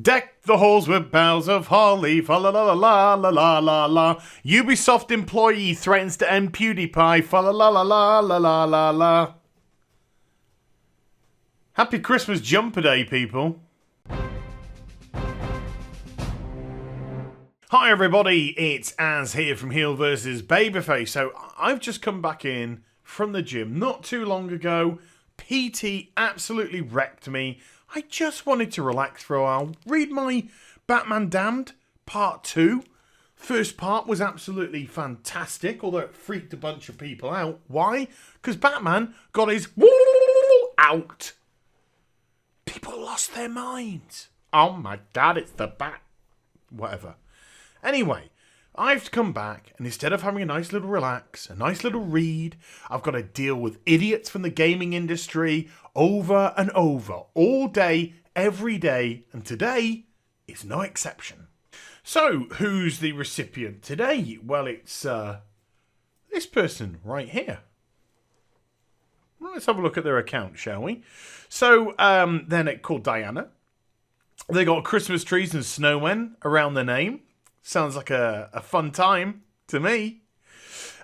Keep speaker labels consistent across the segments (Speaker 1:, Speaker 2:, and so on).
Speaker 1: Deck the halls with boughs of holly, fa la la la la la la la. Ubisoft employee threatens to end PewDiePie, fa la la la la la la la la. Happy Christmas Jumper Day, people. Hi everybody, it's Az here from HeelvsBabyface. So I've just come back in from the gym not too long ago. PT absolutely wrecked me. I just wanted to relax for a while, read my Batman Damned Part 2. First part was absolutely fantastic, although it freaked a bunch of people out. Why? Because Batman got his out. People lost their minds. Oh my god, it's the Bat. Whatever. Anyway, I've come back, and instead of having a nice little relax, a nice little read, I've got to deal with idiots from the gaming industry over and over, all day, every day, and today is no exception. So, who's the recipient today? Well, it's this person right here. Let's have a look at their account, shall we? So, they're called Diana. They got Christmas trees and snowmen around their name. Sounds like a fun time to me.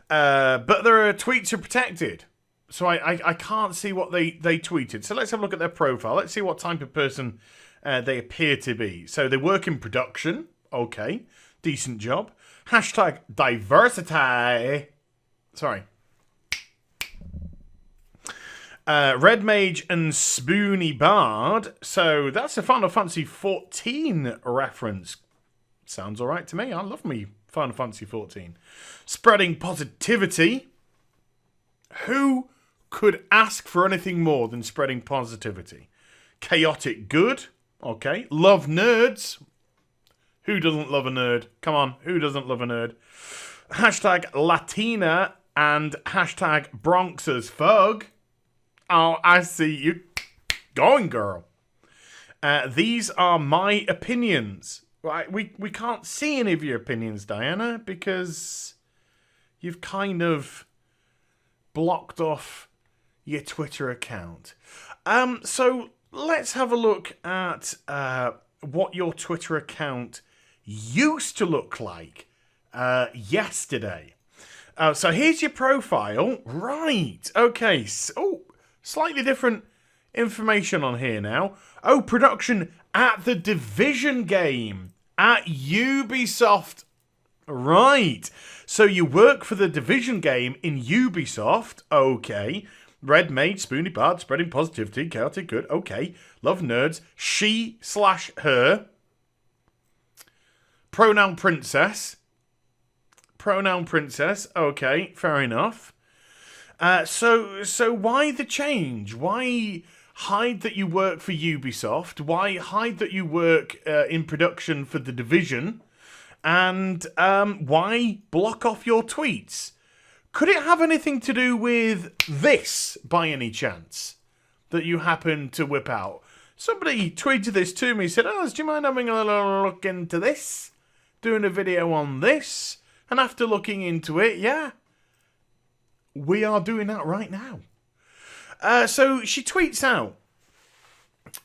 Speaker 1: But their tweets are protected. So I can't see what they tweeted. So let's have a look at their profile. Let's see what type of person they appear to be. So they work in production. Okay. Decent job. Hashtag diversity. Sorry. Red Mage and Spoony Bard. So that's a Final Fantasy 14 reference. Sounds alright to me. I love me Final Fantasy 14. Spreading positivity. Who could ask for anything more than spreading positivity? Chaotic good. Okay. Love nerds. Who doesn't love a nerd? Come on. Who doesn't love a nerd? Hashtag Latina and hashtag Bronx as Fug. Oh, I see you going, girl. These are my opinions. Right, we can't see any of your opinions, Diana, because you've kind of blocked off your Twitter account. So let's have a look at what your Twitter account used to look like yesterday. So here's your profile. Right. Okay. So, slightly different information on here now. Oh, production at the Division game at Ubisoft. Right. So you work for the Division game in Ubisoft. Okay. Red Mage, Spoony Bard, spreading positivity, chaotic good. Okay. Love nerds. She/her. Pronoun princess. Pronoun princess. Okay. Fair enough. So why the change? Why hide that you work for Ubisoft? Why hide that you work in production for the Division? And why block off your tweets? Could it have anything to do with this, by any chance, that you happen to whip out? Somebody tweeted this to me, said, "Oh, do you mind having a little look into this? Doing a video on this?" And after looking into it, yeah, we are doing that right now. So she tweets out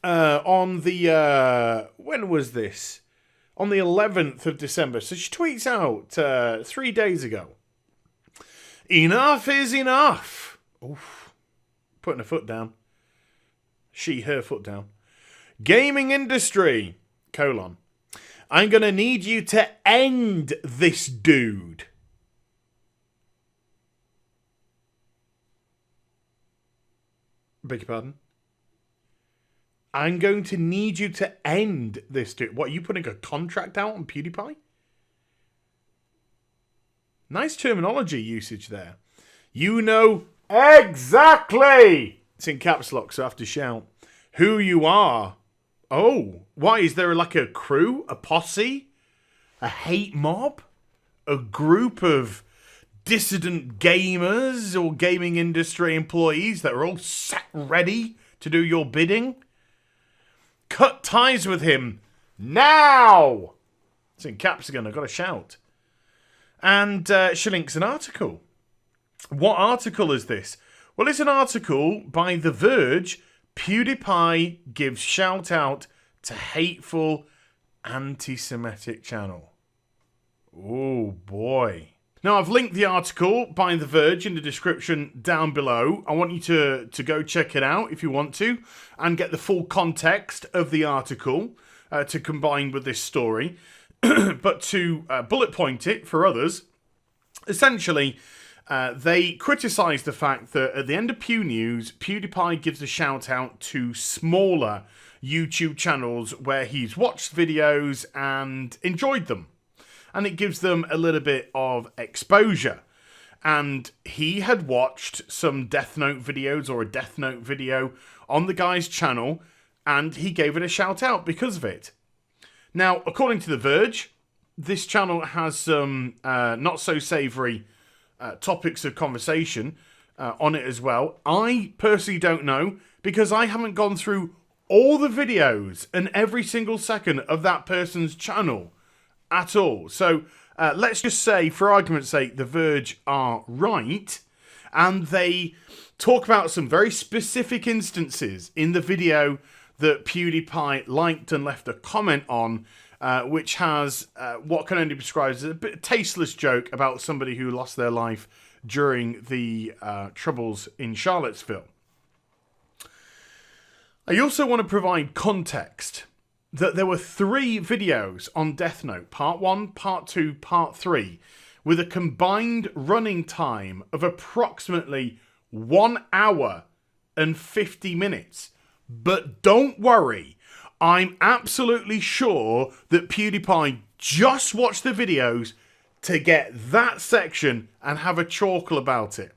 Speaker 1: on the, when was this? On the 11th of December. So she tweets out 3 days ago. Enough is enough. Oof. Putting her foot down. Her foot down. Gaming industry, : I'm going to need you to end this dude. Beg your pardon? I'm going to need you to end this dude. What, are you putting a contract out on PewDiePie? Nice terminology usage there. You know exactly. It's in caps lock, so I have to shout. Who you are. Oh, why? Is there like a crew? A posse? A hate mob? A group of dissident gamers or gaming industry employees that are all sat ready to do your bidding? Cut ties with him now. It's in caps again. I've got to shout. And she links an article. What article is this? Well, it's an article by The Verge. PewDiePie gives shout out to hateful anti-Semitic channel. Oh boy. Now, I've linked the article by The Verge in the description down below. I want you to go check it out if you want to and get the full context of the article to combine with this story. But to bullet point it for others, essentially, they criticise the fact that at the end of Pew News, PewDiePie gives a shout out to smaller YouTube channels where he's watched videos and enjoyed them. And it gives them a little bit of exposure. And he had watched some Death Note videos or a Death Note video on the guy's channel, and he gave it a shout out because of it. Now, according to The Verge, this channel has some not so savoury topics of conversation on it as well. I personally don't know because I haven't gone through all the videos and every single second of that person's channel at all. So let's just say, for argument's sake, The Verge are right, and they talk about some very specific instances in the video that PewDiePie liked and left a comment on, which has what can only be described as a bit tasteless joke about somebody who lost their life during the troubles in Charlottesville. I also want to provide context that there were 3 videos on Death Note, Part 1, Part 2, Part 3, with a combined running time of approximately 1 hour and 50 minutes. But don't worry, I'm absolutely sure that PewDiePie just watched the videos to get that section and have a chortle about it.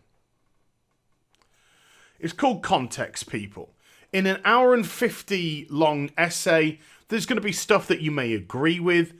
Speaker 1: It's called context, people. In an hour and 50 long essay, there's going to be stuff that you may agree with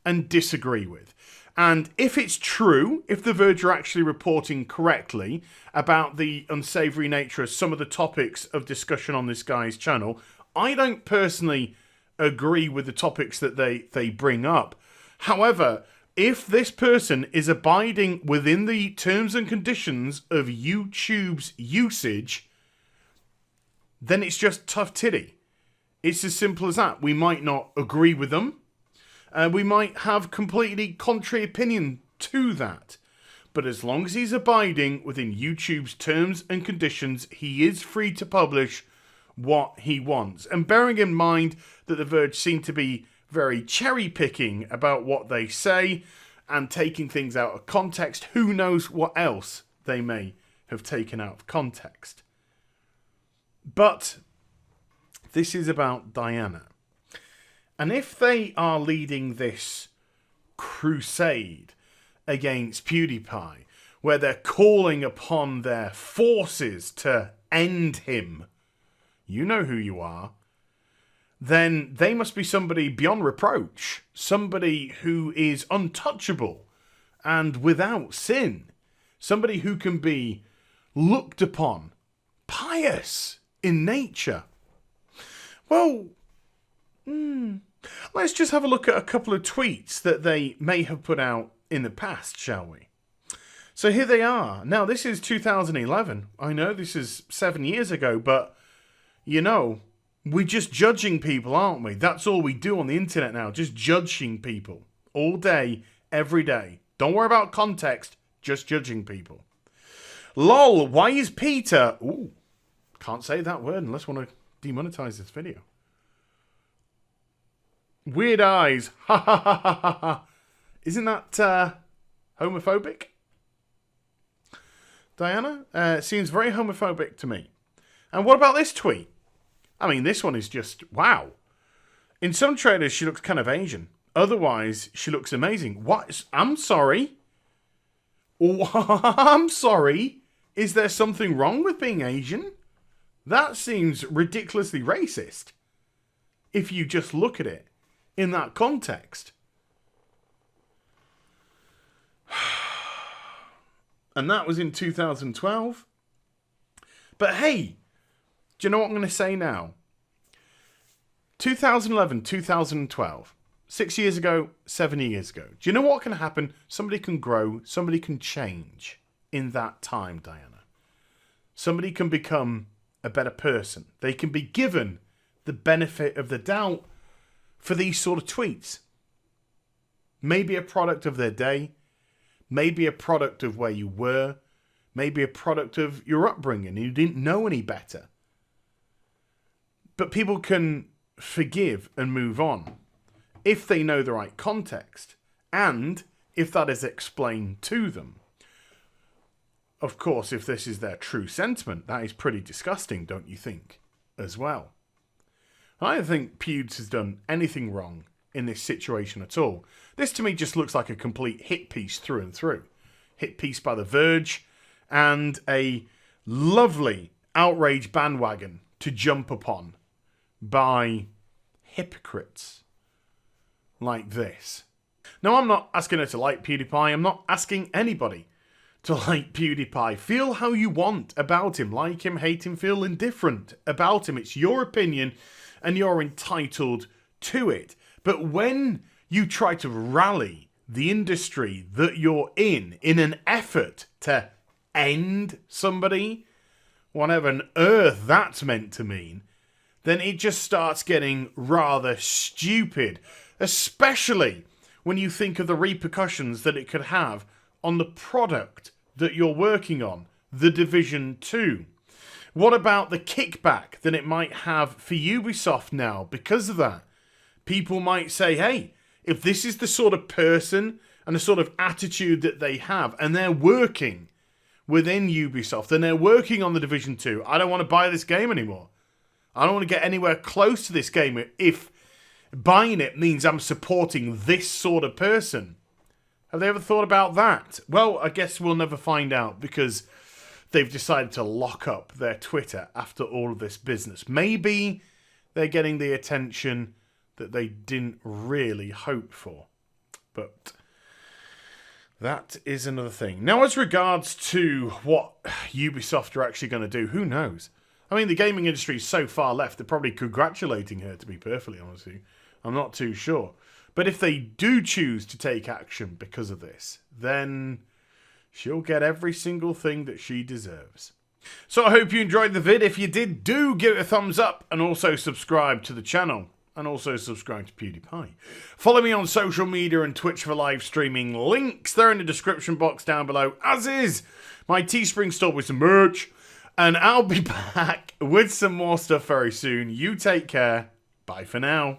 Speaker 1: and disagree with. And if it's true, if The Verge are actually reporting correctly about the unsavoury nature of some of the topics of discussion on this guy's channel, I don't personally agree with the topics that they bring up. However, if this person is abiding within the terms and conditions of YouTube's usage, then it's just tough titty. It's as simple as that. We might not agree with them. We might have completely contrary opinion to that. But as long as he's abiding within YouTube's terms and conditions, he is free to publish what he wants. And bearing in mind that The Verge seem to be very cherry-picking about what they say and taking things out of context, who knows what else they may have taken out of context. But this is about Diana. And if they are leading this crusade against PewDiePie, where they're calling upon their forces to end him, you know who you are, then they must be somebody beyond reproach, somebody who is untouchable and without sin, somebody who can be looked upon, pious in nature. Well, let's just have a look at a couple of tweets that they may have put out in the past, shall we? So here they are. Now, this is 2011. I know this is 7 years ago, but, you know, we're just judging people, aren't we? That's all we do on the internet now, just judging people. All day, every day. Don't worry about context, just judging people. Lol, why is Peter... Ooh, can't say that word unless I want to demonetize this video. Weird eyes. Ha ha ha ha ha ha. Isn't that homophobic? Diana? Seems very homophobic to me. And what about this tweet? I mean, this one is just, wow. In some trailers, she looks kind of Asian. Otherwise, she looks amazing. What? I'm sorry. I'm sorry. Is there something wrong with being Asian? That seems ridiculously racist. If you just look at it in that context. And that was in 2012. But hey, do you know what I'm going to say now? 2011, 2012. 6 years ago, 7 years ago. Do you know what can happen? Somebody can grow, somebody can change in that time, Diana. Somebody can become a better person. They can be given the benefit of the doubt for these sort of tweets. Maybe a product of their day, maybe a product of where you were, maybe a product of your upbringing and you didn't know any better. But people can forgive and move on if they know the right context and if that is explained to them. Of course, if this is their true sentiment, that is pretty disgusting, don't you think, as well? I don't think Pewds has done anything wrong in this situation at all. This to me just looks like a complete hit piece through and through. Hit piece by The Verge and a lovely outrage bandwagon to jump upon by hypocrites like this. Now, I'm not asking her to like PewDiePie. I'm not asking anybody to like PewDiePie. Feel how you want about him. Like him, hate him, feel indifferent about him. It's your opinion and you're entitled to it. But when you try to rally the industry that you're in an effort to end somebody, whatever on earth that's meant to mean, then it just starts getting rather stupid, especially when you think of the repercussions that it could have on the product that you're working on, The Division 2. What about the kickback that it might have for Ubisoft now because of that? People might say, hey, if this is the sort of person and the sort of attitude that they have, and they're working within Ubisoft, and they're working on The Division 2, I don't want to buy this game anymore. I don't want to get anywhere close to this game if buying it means I'm supporting this sort of person. Have they ever thought about that? Well, I guess we'll never find out because they've decided to lock up their Twitter after all of this business. Maybe they're getting the attention that they didn't really hope for. But that is another thing. Now, as regards to what Ubisoft are actually going to do, who knows? I mean, the gaming industry is so far left, they're probably congratulating her, to be perfectly honest with you. I'm not too sure. But if they do choose to take action because of this, then she'll get every single thing that she deserves. So I hope you enjoyed the vid. If you did, do give it a thumbs up and also subscribe to the channel. And also subscribe to PewDiePie. Follow me on social media and Twitch for live streaming. Links there in the description box down below, as is my Teespring store with some merch. And I'll be back with some more stuff very soon. You take care. Bye for now.